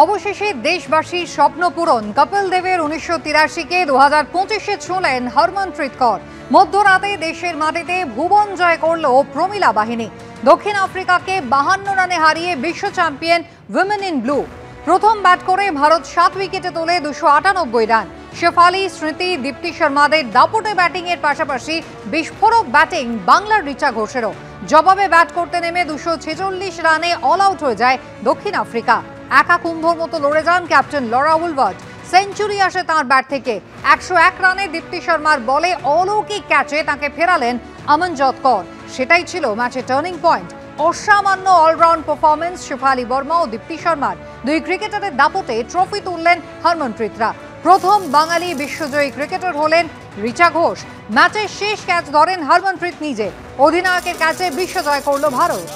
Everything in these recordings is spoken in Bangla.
অবশেষে দেশবাসীর স্বপ্ন পূরণ। কপিল দেবের 1983-কে 2025-এ ছুঁলেন হরমনপ্রীত কৌর। মধ্যরাতে দেশের মাটিতে ভুবন জয় করল প্রমিলা বাহিনী। দক্ষিণ আফ্রিকাকে 52 রানে হারিয়ে বিশ্ব চ্যাম্পিয়ন উইমেন ইন ব্লু। প্রথম ব্যাট করে ভারত 7 উইকেটে তোলে 298 রান। শেফালি, স্মৃতি, দীপ্তি শর্মাদের দাপটে ব্যাটিংয়ের পাশাপাশি বিস্ফোরক ব্যাটিং বাংলার রিচা ঘোষেরও। জবাবে ব্যাট করতে নেমে 246 রানে অল আউট হয়ে যায় দক্ষিণ আফ্রিকা। একা কুম্ভর মতো লড়ে যান ক্যাপ্টেন লরা উলওয়ার্ড। সেঞ্চুরি আসে তাঁর ব্যাট থেকে। 101 রানে দীপ্তি শর্মার বলে অলৌকিক ক্যাচে তাকে ফেরালেন অমনজোত কৌর। সেটাই ছিল ম্যাচের টার্নিং পয়েন্ট। অসামান্য অলরাউন্ড পারফরমেন্স শেফালি বর্মা ও দীপ্তি শর্মার। দুই ক্রিকেটারের দাপটে ট্রফি তুললেন হরমনপ্রীতরা। প্রথম বাঙালি বিশ্বজয়ী ক্রিকেটার হলেন রিচা ঘোষ। ম্যাচের শেষ ক্যাচ ধরেন হরমনপ্রীত নিজে। অধিনায়কের ক্যাচে বিশ্বজয় করল ভারত।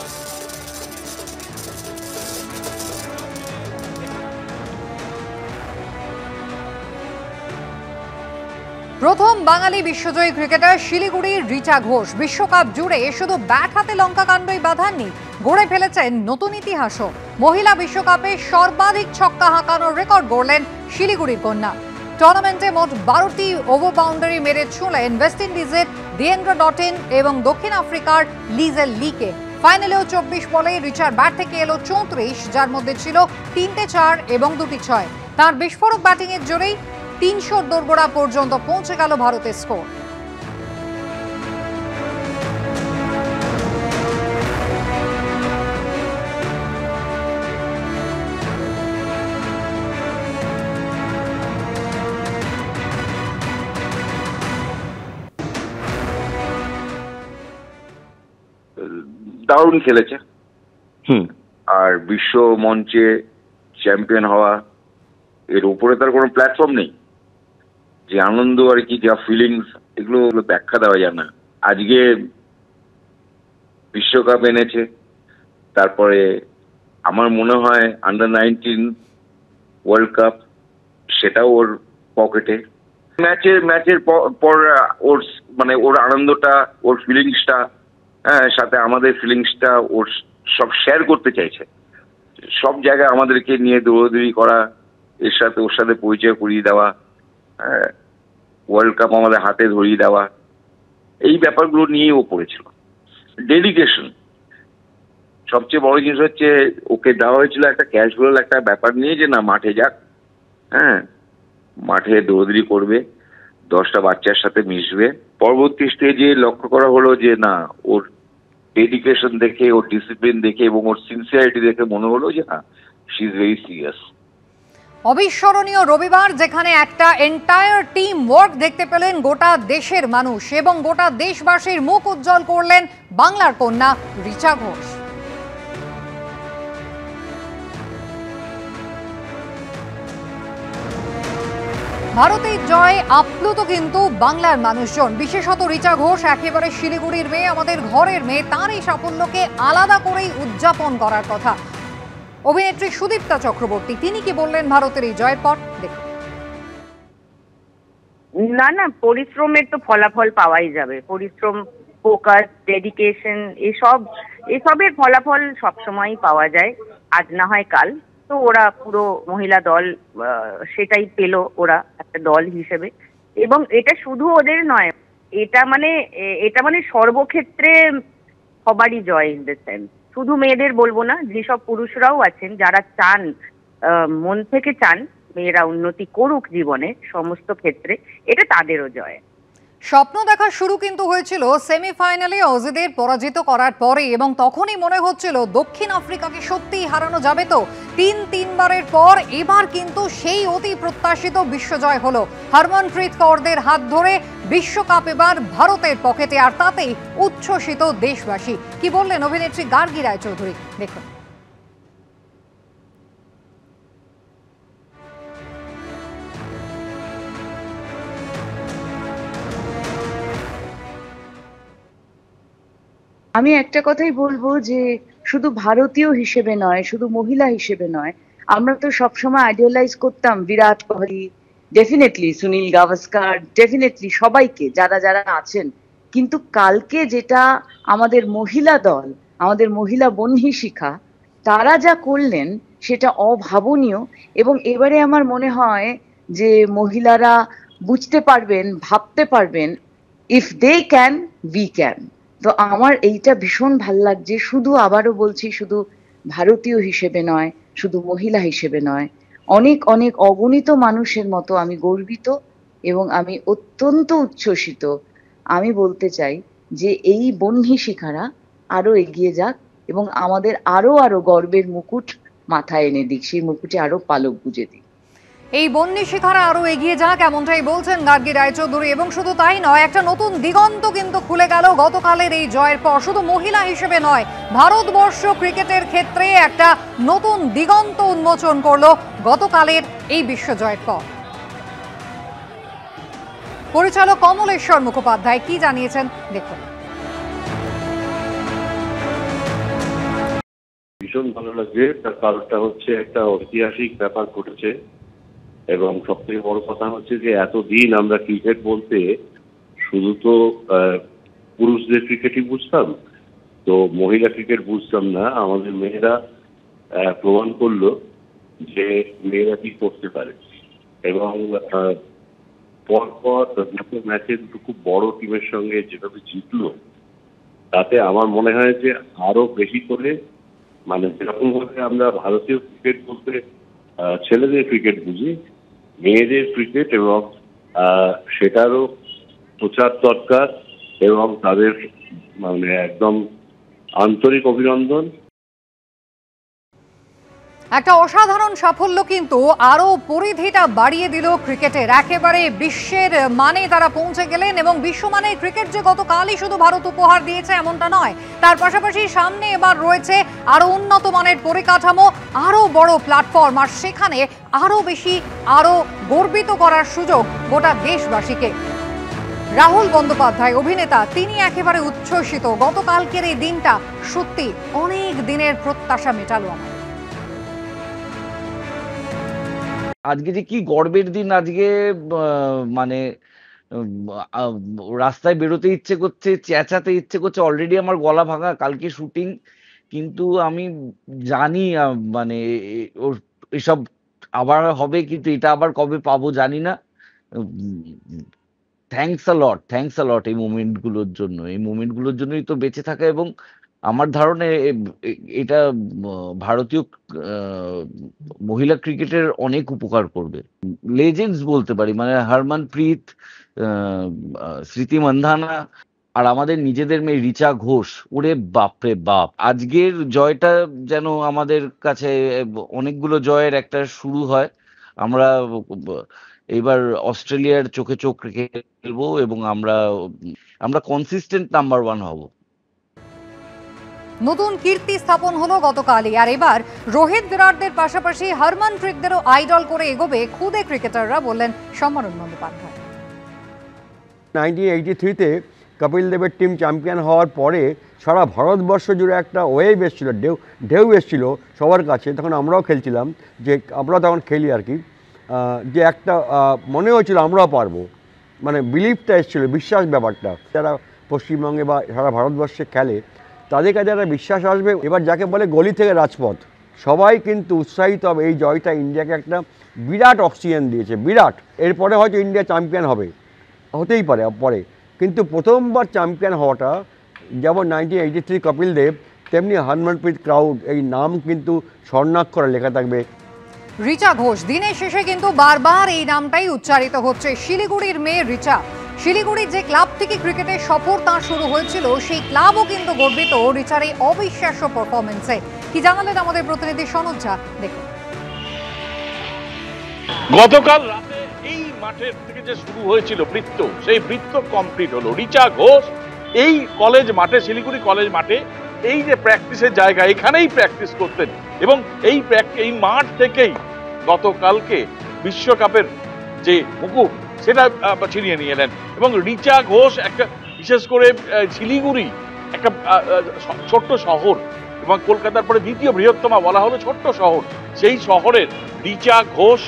প্রথম বাঙালি বিশ্বজয়ী ক্রিকেটার শিলিগুড়ির রিচা ঘোষ। বিশ্বকাপ জুড়ে শুধু ব্যাট হাতে লঙ্কা কাণ্ডই বাঁধাননি, গড়ে ফেলেছেন নতুন ইতিহাসও। মহিলা বিশ্বকাপে সর্বাধিক ছক্কা হাঁকানোর রেকর্ড গড়লেন শিলিগুড়ির কন্যা। টুর্নামেন্টে মোট 12টি ওভার বাউন্ডারি মেরে ছুঁলেন ওয়েস্ট ইন্ডিজের ডিয়েন্ড্রা ডটিন এবং দক্ষিণ আফ্রিকার লিজেল লিকে। ফাইনালেও 24 বলে রিচার ব্যাট থেকে এলো 34, যার মধ্যে ছিল 3টে 4 এবং 2টি 6। তার বিস্ফোরক ব্যাটিংয়ের জোরেই 300 দোরগোড়া পর্যন্ত পৌঁছে গেল ভারতের স্কোর। দারুণ খেলেছে। আর বিশ্ব মঞ্চে চ্যাম্পিয়ন হওয়া, এর উপরে তার কোনো প্ল্যাটফর্ম নেই। যে আনন্দ আর কি, যা ফিলিংস, এগুলো ব্যাখ্যা দেওয়া যায় না। আজকে বিশ্বকাপ এনেছে, তারপরে আমার মনে হয় আন্ডার-19 ওয়ার্ল্ড কাপ, সেটাও ওর পকেটে। ম্যাচের পর ওর মানে ওর আনন্দটা, ওর ফিলিংসটা, সাথে আমাদের ফিলিংসটা ওর সব শেয়ার করতে চাইছে। সব জায়গায় আমাদেরকে নিয়ে দৌড়াদৌড়ি করা, এর সাথে ওর সাথে পরিচয় করিয়ে দেওয়া, ওয়ার্ল্ড কাপ আমাদের হাতে ধরিয়ে দেওয়া, এই ব্যাপারগুলো নিয়েই ও পড়েছিল। ডেডিকেশন সবচেয়ে বড় জিনিস হচ্ছে, ওকে দেওয়া হয়েছিল একটা ক্যাজুয়াল একটা ব্যাপার নিয়ে, যে না মাঠে যাক, মাঠে দৌড়াদৌড়ি করবে, 10টা বাচ্চার সাথে মিশবে। পরবর্তী স্টেজে লক্ষ্য করা হলো যে না, ওর ডেডিকেশন দেখে, ওর ডিসিপ্লিন দেখে এবং ওর সিনসিয়ারিটি দেখে মনে হলো যে না, শি ইজ ভেরি সিরিয়াস। অবিস্মরণীয় রবিবার, যেখানে একটা এন্টায়ার টিম ওয়ার্ক দেখতে পেলেন গোটা দেশের মানুষ এবং গোটা দেশবাসীর মুখ উজ্জ্বল করলেন বাংলার কন্যা রিচা ঘোষ। ভারতের জয় আপ্লুত কিন্তু বাংলার মানুষজন, বিশেষত রিচা ঘোষ। একেবারে শিলিগুড়ির মেয়ে, আমাদের ঘরের মেয়ে। তার এই সাফল্যকে আলাদা করেই উদযাপন করার কথা। অভিনেত্রী সুদীপ্তা চক্রবর্তী, তিনি কি বললেন ভারতের এই জয়ের পর, দেখুন। না, পরিশ্রমের তো ফলাফল পাওয়াই যাবে। পরিশ্রম, ফোকাস, ডেডিকেশন, এসবের ফলাফল সবসময়ই পাওয়া যায়, আজ না হয় কাল। তো ওরা পুরো মহিলা দল সেটাই পেল, ওরা একটা দল হিসেবে। এবং এটা শুধু ওদের নয়, এটা মানে সর্বক্ষেত্রে সবারই জয় ইন দ্য সেন্স। শুধু মেয়েদের বলবো না, যেসব পুরুষরাও আছেন যারা চান, মন থেকে চান মেয়েরা উন্নতি করুক জীবনে সমস্ত ক্ষেত্রে, এটা তাদেরও জয়। স্বপ্ন দেখার শুরু কিন্তু হয়েছিল সেমিফাইনালে অজিদের পরাজিত করার পরে, এবং তখনই মনে হচ্ছিল দক্ষিণ আফ্রিকাকে সত্যিই হারানো যাবে। তো তিনবারের পর এবার কিন্তু সেই অতি প্রত্যাশিত বিশ্বজয় হলো। হরমনপ্রীত কৌরদের হাত ধরে বিশ্বকাপ এবার ভারতের পকেটে, আর তাতেই উচ্ছ্বসিত দেশবাসী। কি বললেন অভিনেত্রী গার্গী রায়চৌধুরী, দেখুন। আমি একটা কথাই বলবো যে শুধু ভারতীয় হিসেবে নয়, শুধু মহিলা হিসেবে নয়, আমরা তো সবসময় আইডিয়ালাইজ করতাম বিরাট কোহলি, ডেফিনেটলি সুনীল গাভাস্কার, ডেফিনেটলি সবাইকে, যারা যারা আছেন। কিন্তু কালকে যেটা আমাদের মহিলা দল, আমাদের মহিলা বহ্নি শিখা, তারা যা করলেন সেটা অভাবনীয়। এবং এবারে আমার মনে হয় যে মহিলারা বুঝতে পারবেন, ভাবতে পারবেন, if they can we can. তো আমার এইটা ভীষণ ভাল লাগছে। শুধু আবারও বলছি, শুধু ভারতীয় হিসেবে নয়, শুধু মহিলা হিসেবে নয়, অনেক অনেক অগণিত মানুষের মতো আমি গর্বিত এবং আমি অত্যন্ত উচ্ছ্বসিত। আমি বলতে চাই যে এই বহ্নি শিখারা আরো এগিয়ে যাক এবং আমাদের আরো আরো গর্বের মুকুট মাথায় এনে দিক, সেই মুকুটে আরো পালক গুজে দিক। এই বন্যী শিখারা আরো এগিয়ে যাক, এমনটাই বলছেন গার্গী রায়চৌধুরী। এবং শুধু তাই নয়, একটা নতুন দিগন্ত কিন্তু খুলে গেল গতকালের এই জয়ের পর। শুধু মহিলা হিসেবে নয়, ভারতবর্ষ ক্রিকেটের ক্ষেত্রে একটা নতুন দিগন্ত উন্মোচন করলো গতকালের এই বিশ্বজয়ের পর। পরিচালক কমলেশ্বর মুখোপাধ্যায় কি জানিয়েছেন দেখুন। ভীষণ ভালো লাগছে, তার কারণটা হচ্ছে একটা ঐতিহাসিক ব্যাপার ঘটেছে এবং সব থেকে বড় কথা হচ্ছে যে এতদিন আমরা ক্রিকেট বলতে শুধু তো পুরুষদের ক্রিকেটই বুঝতাম, তো মহিলা ক্রিকেট বুঝতাম না। আমাদের মেয়েরা প্রমাণ করলো যে মেয়েরা কি করতে পারে এবং পরপর দুটো ম্যাচে দুটো খুব বড় টিমের সঙ্গে যেভাবে জিতলো, তাতে আমার মনে হয় যে আরো বেশি করে, মানে যেরকম ভাবে আমরা ভারতীয় ক্রিকেট বলতে ছেলেদের ক্রিকেট বুঝি, মেয়েদের ক্রিকেট এবং সেটারও প্রচার দরকার এবং তাদের মানে একদম আন্তরিক অভিনন্দন। একটা অসাধারণ সাফল্য কিন্তু আরো পরিধিটা বাড়িয়ে দিল ক্রিকেটের। একেবারে বিশ্বের মানে তারা পৌঁছে গেলেন এবং বিশ্বমানের ক্রিকেট যে গতকালই শুধু ভারত উপহার দিয়েছে এমনটা নয়, তার পাশাপাশি সামনে এবার রয়েছে আরো উন্নত মানের পরিকাঠামো, আরো বড় প্ল্যাটফর্ম, আর সেখানে আরো বেশি, আরো গর্বিত করার সুযোগ গোটা দেশবাসীকে। রাহুল বন্দ্যোপাধ্যায় অভিনেতা, তিনি একেবারে উচ্ছ্বসিত। গতকালকের এই দিনটা সত্যি অনেক দিনের প্রত্যাশা মেটালো আমার। আজকে যে কি গর্বের দিন, আজকে মানে রাস্তায় বেরোতে ইচ্ছে করছে, চেঁচাতে ইচ্ছে করছে। অলরেডি আমার গলা ভাঙা, কালকে শুটিং, কিন্তু আমি জানি মানে এসব আবার হবে, কিন্তু এটা আবার কবে পাবো জানি না। থ্যাঙ্কস আ লট এই মোমেন্টগুলোর জন্য। এই মোমেন্টগুলোর জন্যই তো বেঁচে থাকা। এবং আমার ধারণা এটা ভারতীয় মহিলা ক্রিকেটের অনেক উপকার করবে। লেজেন্ডস বলতে পারি, মানে হরমনপ্রীত, স্মৃতি মান্ধানা, আর আমাদের নিজেদের মেয়ে রিচা ঘোষ। ওরে বাপরে বাপ, আজকের জয়টা যেন আমাদের কাছে অনেকগুলো জয়ের একটা শুরু হয়। আমরা এবার অস্ট্রেলিয়ার চোখে চোখ রেখে খেলবো এবং আমরা কনসিস্টেন্ট নাম্বার 1 হব। নতুন কীর্তি স্থাপন হলো গতকালই, আর এবার রোহিত বিরাটদের পাশাপাশি হরমনপ্রীতদেরও আইডল করে এগোবে খুদে ক্রিকেটাররা, বললেন সম্মারণ বন্দ্যোপাধ্যায়। 1983-তে কপিল দেবের টিম চ্যাম্পিয়ন হওয়ার পরে সারা ভারতবর্ষ জুড়ে একটা ওয়েভ এসেছিল, ঢেউ এসেছিল সবার কাছে। তখন আমরাও খেলছিলাম, যে আমরা তখন খেলি আর কি, যে একটা মনে হয়েছিল আমরাও পারবো, মানে বিলিভটা এসেছিলো, বিশ্বাস ব্যাপারটা। যারা পশ্চিমবঙ্গে বা সারা ভারতবর্ষে খেলে তাদের কাছে একটা বিশ্বাস আসবে। এবার যাকে বলে গলি থেকে রাজপথ, সবাই কিন্তু উৎসাহিত হবে। এই জয়টা ইন্ডিয়াকে একটা বিরাট অক্সিজেন দিয়েছে, বিরাট। এরপরে হয়তো ইন্ডিয়া চ্যাম্পিয়ন হবে, হতেই পারে পরে, কিন্তু প্রথমবার চ্যাম্পিয়ন হওয়াটা যেমন 1983 কপিল দেব, তেমনি হরমনপ্রীত ক্রাউড, এই নাম কিন্তু স্বর্ণাক্ষরে লেখা থাকবে। রিচা ঘোষ, দিনের শেষে কিন্তু বারবার এই নামটাই উচ্চারিত হচ্ছে। শিলিগুড়ির মেয়ে রিচা, শিলিগুড়ির যে ক্লাব থেকে ক্রিকেটের সফর তাঁর শুরু হয়েছিল, সেই ক্লাবও কিন্তু গর্বিত রিচার এই অবিশ্বাস্য পারফরমেন্সে। কি জানালেন আমাদের প্রতিনিধি সনদ ঝা, দেখুন। গতকাল রাতে এই মাঠের থেকে যে শুরু হয়েছিল বৃত্ত, সেই বৃত্ত কমপ্লিট হলো। রিচা ঘোষ এই কলেজ মাঠে, শিলিগুড়ি কলেজ মাঠে, এই যে প্র্যাকটিসের জায়গা, এখানেই প্র্যাকটিস করতেন এবং এই মাঠ থেকেই গতকালকে বিশ্বকাপের যে মুকুট সেটা ছিনিয়ে নিয়ে এলেন। এবং রিচা ঘোষ একটা, বিশেষ করে শিলিগুড়ি একটা ছোট্ট শহর এবং কলকাতার পরে দ্বিতীয় বৃহত্তম বলা হলো ছোট্ট শহর, সেই শহরের রিচা ঘোষ,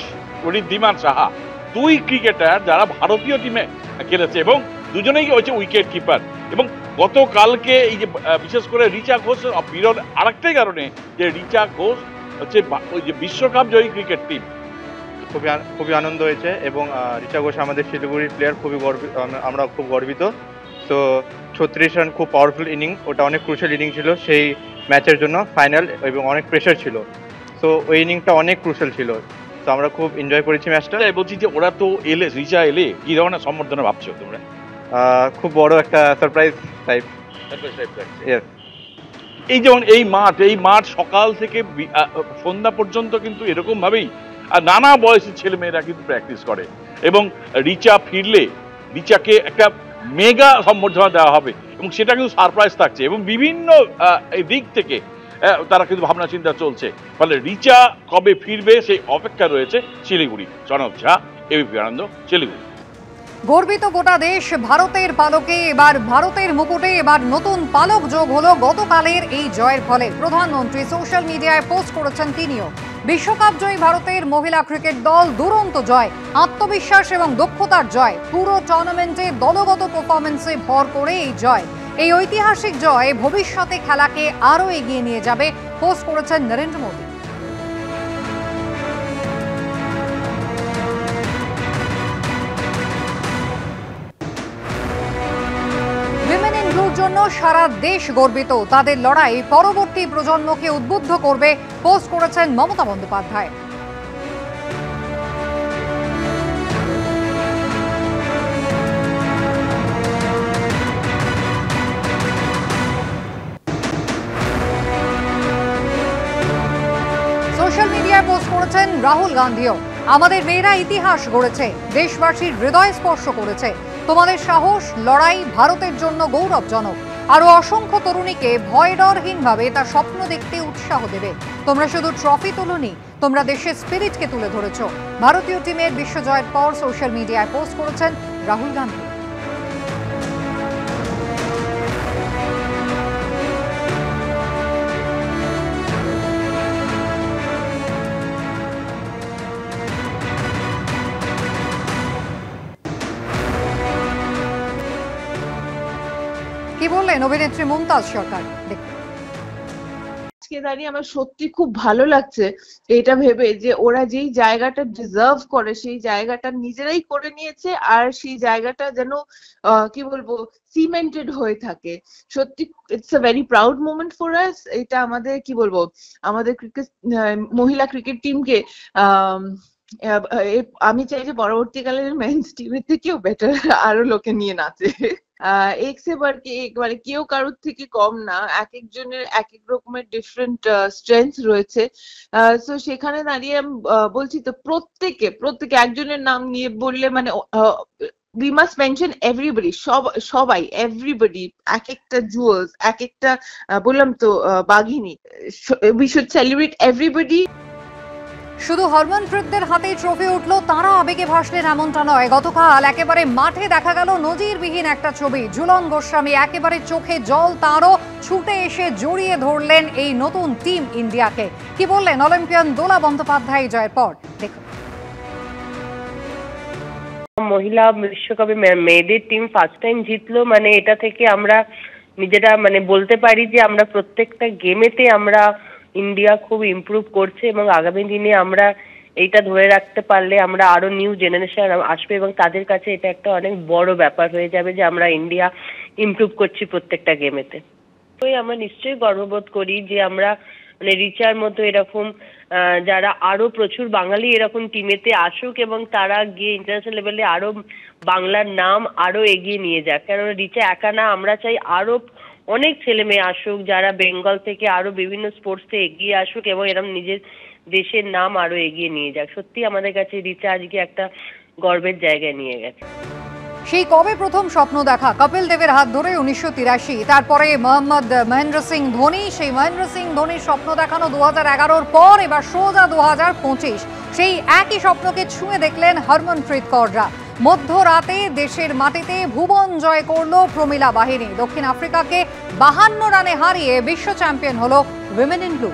ঋদ্ধিমান সাহা, দুই ক্রিকেটার যারা ভারতীয় টিমে খেলেছে এবং দুজনেই হচ্ছে উইকেট কিপার। এবং গতকালকে এই যে বিশেষ করে রিচা ঘোষ বিরল আরেকটাই কারণে, যে রিচা ঘোষ হচ্ছে ওই যে বিশ্বকাপ জয়ী ক্রিকেট টিম। খুবই আনন্দ হয়েছে এবং রিচা ঘোষ আমাদের শিলিগুড়ির প্লেয়ার, খুবই আমরা খুব গর্বিত। তো 36 রান খুব পাওয়ারফুল ইনিং, ওটা অনেক ক্রুশাল ইনিং ছিল সেই ম্যাচের জন্য, ফাইনাল, এবং অনেক প্রেশার ছিল। তো ওই ইনিংটা অনেক ক্রুশাল ছিল, তো আমরা খুব এনজয় করেছি ম্যাচটা। বলছি যে ওরা তো এলে, রিচা এলে কি ধরনের সম্বর্ধনা ভাবছো তোমরা? খুব বড় একটা সারপ্রাইজ টাইপ। এই যেমন এই মাঠ সকাল থেকে সন্ধ্যা পর্যন্ত কিন্তু এরকম ভাবেই আর নানা বয়সের ছেলে মেয়েরা কিন্তু প্র্যাকটিস করে, এবং রিচা ফিরলে রিচাকে একটা মেগা সম্বর্ধনা দেওয়া হবে এবং সেটা কিন্তু সারপ্রাইজ থাকছে, এবং বিভিন্ন দিক থেকে তারা কিন্তু ভাবনা চিন্তা চলছে। ফলে রিচা কবে ফিরবে সেই অপেক্ষা রয়েছে শিলিগুড়ি। সনব ঝা, এবিপি আনন্দ, শিলিগুড়ি। গর্বিত গোটা দেশ, ভারতের পালকে এবার ভারতের মুকুটে এবার নতুন পালক যোগ হলো গতকালের এই জয়ের ফলে। প্রধানমন্ত্রী সোশ্যাল মিডিয়ায় পোস্ট করেছেন তিনিও। বিশ্বকাপ জয়ী ভারতের মহিলা ক্রিকেট দল দুরন্ত জয়, আত্মবিশ্বাস এবং দক্ষতার জয়। পুরো টুর্নামেন্টে দলগত পারফরমেন্সে ভর করে এই জয়। এই ঐতিহাসিক জয় ভবিষ্যতে খেলাকে আরও এগিয়ে নিয়ে যাবে, পোস্ট করেছেন নরেন্দ্র মোদী। জন্য সারা দেশ গর্বিত, তাদের লড়াই পরবর্তী প্রজন্মকে উদ্বুদ্ধ করবে, পোস্ট করেছেন মমতা বন্দ্যোপাধ্যায়। সোশ্যাল মিডিয়ায় পোস্ট করেছেন রাহুল গান্ধীও। আমাদের মেয়েরা ইতিহাস গড়েছে, দেশবাসীর হৃদয় স্পর্শ করেছে। তোমাদের সাহস, লড়াই ভারতের জন্য গৌরবজনক। আরো অসংখ্য তরুণীকে ভয় ডরহীনভাবে তার স্বপ্ন দেখতে উৎসাহ দেবে। তোমরা শুধু ট্রফি তোলনি, তোমরা দেশের স্পিরিটকে তুলে ধরেছ। ভারতীয় টিমের বিশ্বজয়ের পর সোশ্যাল মিডিয়ায় পোস্ট করেছেন রাহুল গান্ধী। কি বললেন অভিনেত্রী মুমতাজ সরকার, দেখুন। আজকে দাঁড়িয়ে আমার সত্যি খুব ভালো লাগছে এটা ভেবে যে ওরা যেই জায়গাটা ডিজার্ভ করে সেই জায়গাটা নিজেরাই করে নিয়েছে, আর সেই জায়গাটা যেন কি বলবো সিমেন্টেড হয়ে থাকে। সত্যি it's a very proud moment for us. এটা আমাদের কি বলবো আমাদের ক্রিকেট মহিলা ক্রিকেট টিমকে আমি চাই যে পরবর্তীকালের মেন্স টিমের থেকেও বেটার আরো লোকে নিয়ে নাচে। একবারে কেউ কারোর থেকে কম না, এক একজনের এক এক রকমের ডিফারেন্ট স্ট্রেংথ রয়েছে। তো সেখানে দাঁড়িয়ে বলছি তো প্রত্যেকে একজনের নাম নিয়ে বললে মানে we must mention everybody, সবাই everybody, এক একটা জুয়েলস, এক একটা বললাম তো বাঘিনী, we should celebrate everybody। শুধু হরমনপ্রীতদের হাতেই ট্রফি উঠলো, তারা আবেগে ভাসলেন এমনটা নয়। গতকাল একেবারে মাঠে দেখা গেল নজিরবিহীন একটা ছবি। ঝুলন গোস্বামী একেবারে চোখে জল তারও, ছুটে এসে জড়িয়ে ধরলেন এই নতুন টিম ইন্ডিয়াকে। কি বললেন অলিম্পিয়ান দোলা বন্দ্যোপাধ্যায় জয়ের পর, দেখুন। মহিলা বিশ্বকাপে মেয়েদের টিম ফার্স্ট টাইম জিতলো, মানে এটা থেকে আমরা নিজেরা মানে বলতে পারি যে আমরা প্রত্যেকটা গেমেতে আমরা ইন্ডিয়া খুব ইমপ্রুভ করছে, এবং আগামী দিনে আমরা এইটা ধরে রাখতে পারলে আমরা আরো নিউ জেনারেশন আসবে এবং তাদের কাছে এটা একটা অনেক বড় ব্যাপার হয়ে যাবে যে আমরা ইন্ডিয়া ইমপ্রুভ করছি প্রত্যেকটা গেমেতে। তো আমরা নিশ্চয়ই গর্ববোধ করি যে আমরা মানে রিচার মতো এরকম যারা আরো প্রচুর বাঙালি এরকম টিমেতে আসুক এবং তারা গিয়ে ইন্টারন্যাশনাল লেভেলে আরো বাংলার নাম আরো এগিয়ে নিয়ে যাক। কারণ রিচা একা না, আমরা চাই আরো অনেক ছেলে মেয়ে আসুক যারা বেঙ্গল থেকে আরো বিভিন্ন স্পোর্টসে এগিয়ে আসুক এবং এরকম নিজের দেশের নাম আরো এগিয়ে নিয়ে যাক। সত্যি আমাদের কাছে রিচা আজকে একটা গর্বের জায়গায় নিয়ে গেছে। সেই কবে প্রথম স্বপ্ন দেখা কপিল দেবের হাত ধরে 1983, তারপরে মহেন্দ্র সিং ধোনি, সেই মহেন্দ্র সিং ধোনির স্বপ্ন দেখানো 2011-র পর এবার সোজা 2025, সেই একই স্বপ্নকে ছুঁয়ে দেখলেন হরমনপ্রীত কৌররা। মধ্যরাতে দেশের মাটিতে ভুবন জয় করল প্রমিলা বাহিনী। দক্ষিণ আফ্রিকাকে 52 রানে হারিয়ে বিশ্ব চ্যাম্পিয়ন হলো উইমেন ইন ব্লু।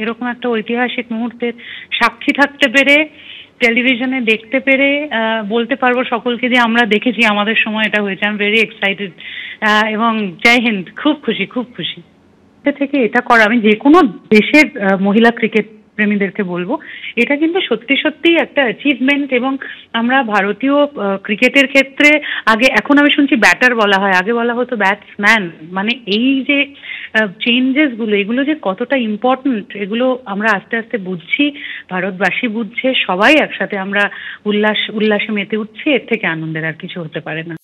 এরকম একটা ঐতিহাসিক মুহূর্তের সাক্ষী থাকতে পেরে টেলিভিশনে দেখতে পেরে বলতে পারবো সকলকে যে আমরা দেখেছি, আমাদের সময় এটা হয়েছে। আই এম ভেরি এক্সাইটেড এবং জয় হিন্দ, খুব খুশি, খুব খুশি থেকে এটা করা। আমি যে কোনো দেশের মহিলা ক্রিকেট প্রেমীদেরকে বলবো, এটা কিন্তু সত্যি সত্যি একটা অ্যাচিভমেন্ট। এবং আমরা ভারতীয় ক্রিকেটের ক্ষেত্রে এখন আমি শুনছি ব্যাটার বলা হয়, আগে বলা হতো ব্যাটসম্যান। মানে এই যে চেঞ্জেস গুলো, এগুলো যে কতটা ইম্পর্টেন্ট, এগুলো আমরা আস্তে আস্তে বুঝছি, ভারতবাসী বুঝছে, সবাই একসাথে আমরা উল্লাসে মেতে উঠছি। এর থেকে আনন্দের আর কিছু হতে পারে না।